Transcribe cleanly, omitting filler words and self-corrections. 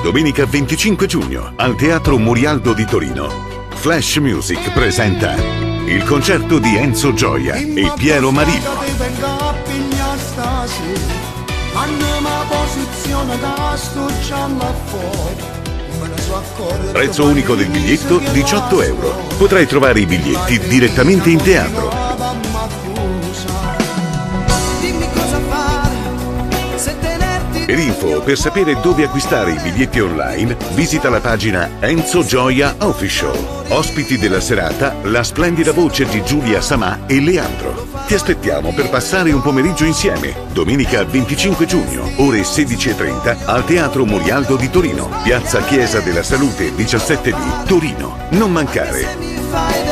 Domenica 25 giugno al Teatro Murialdo di Torino. Flash Music presenta il concerto di Enzo Gioia e Piero Marino. Prezzo unico del biglietto 18 euro. Potrai trovare i biglietti direttamente in teatro. Per info, per sapere dove acquistare i biglietti online, visita la pagina Enzo Gioia Official. Ospiti della serata, la splendida voce di Giulia Samà e Leandro. Ti aspettiamo per passare un pomeriggio insieme. Domenica 25 giugno, ore 16:30, al Teatro Murialdo di Torino, Piazza Chiesa della Salute 17D, Torino. Non mancare.